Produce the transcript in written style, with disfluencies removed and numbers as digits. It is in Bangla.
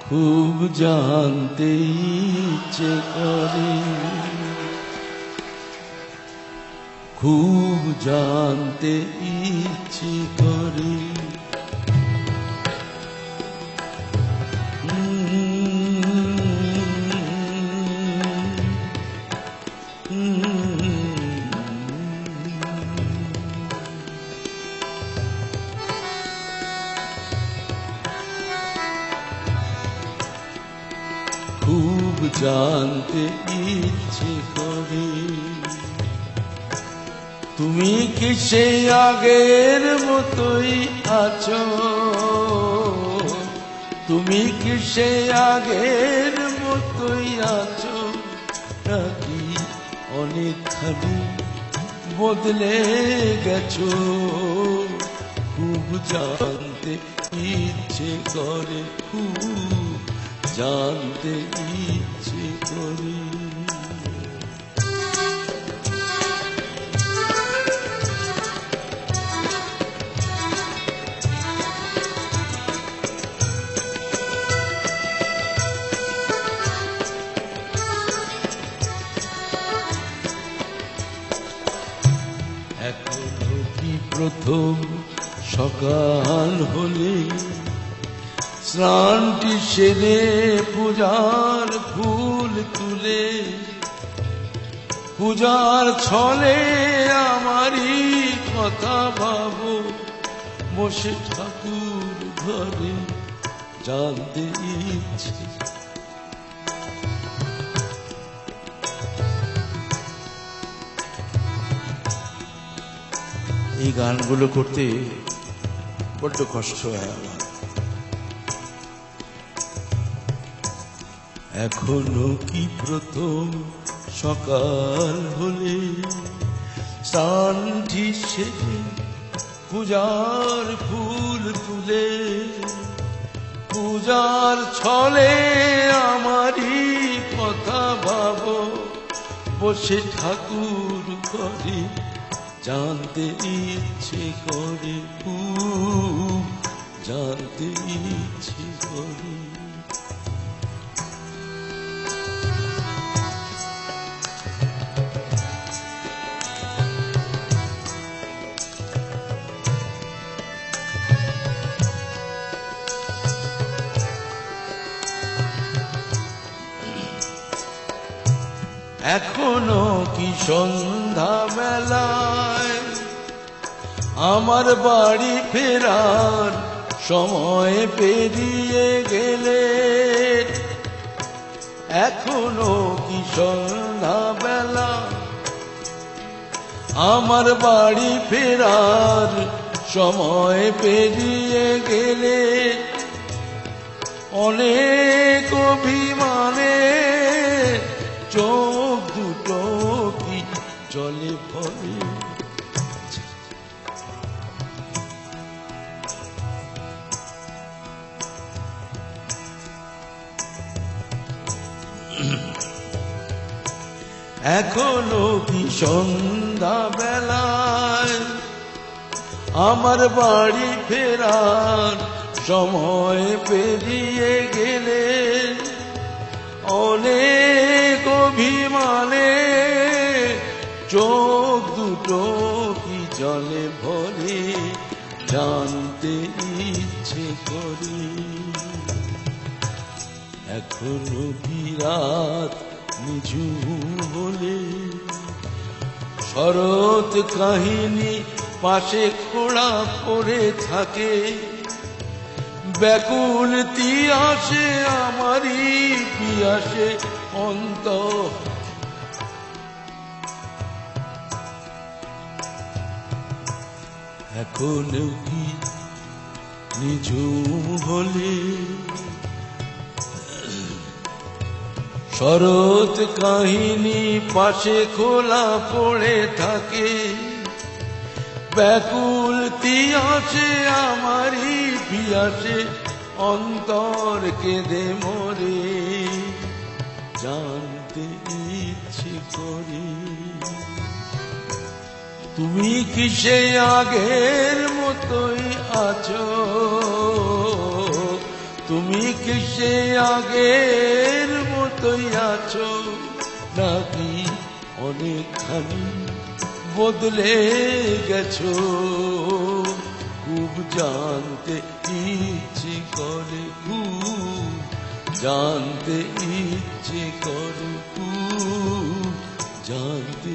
খুব জানতে ইচ্ছে করে, খুব জানতে ইচ্ছে করে। খুব জানতে ইচ্ছে করে, তুমি কি সেই আগের মতোই আছো? তুমি কি সেই আগের মতোই আছো, নাকি অনেকখানি বদলে গেছো? খুব জানতে ইচ্ছে করে, খুব জানতে ইচ্ছে করে। এখনো কি প্রথম সকাল হলে স্নানটি সেরে পূজার ফুল তুলে, পূজার ছলে আমারই কথা ভাবো, বসে ঠাকুর ঘরে জানতে ইচ্ছে। এই গানগুলো করতে বড্ড কষ্ট হয় আমার। এখনো কি প্রথম সকাল হলে স্নানটি সেরে পূজার ফুল তুলে, পূজার ছলে আমারই কথা ভাবো, বসে ঠাকুর ঘরে জানতে ইচ্ছে করে, খুব জানতে ইচ্ছে করে। এখনো কি সন্ধ্যা বেলায় আমার বাড়ি ফেরার সময় পেরিয়ে গেলে? এখনো কি সন্ধ্যা বেলা আমার বাড়ি ফেরার সময় পেরিয়ে গেলে? অনেক অভিমানে চোখ দুটো কি জলে ভরে? এখনো কি সন্ধ্যা বেলায় আমার বাড়ি ফেরার সময় পেরিয়ে গেলে? অনেক অভিমানে চোখ দুটো কি জলে ভরে জানতে ইচ্ছে করে। এখনো কি রাত নিঝুম হলে শরৎ কাহিনী পাশে খোড়া পড়ে থাকে? ব্যাকুল তিয়াসে আমারই পিয়াসে অন্তর এখনো কি নিঝুম হলে শরৎ কাহিনী পাশে খোলা পড়ে থাকে? ব্যাকুল তিয়াসে আমারই পিয়াসে অন্তর কেঁদে মরে জানতে ইচ্ছে করে। তুমি কি সেই আগের মতোই আছো? তুমি কি সে আগের মতোই আছো নাকি অনেকখানি বদলে গেছো? খুব জানতে ইচ্ছে করে, খুব জানতে ইচ্ছে করে, খুব জানতে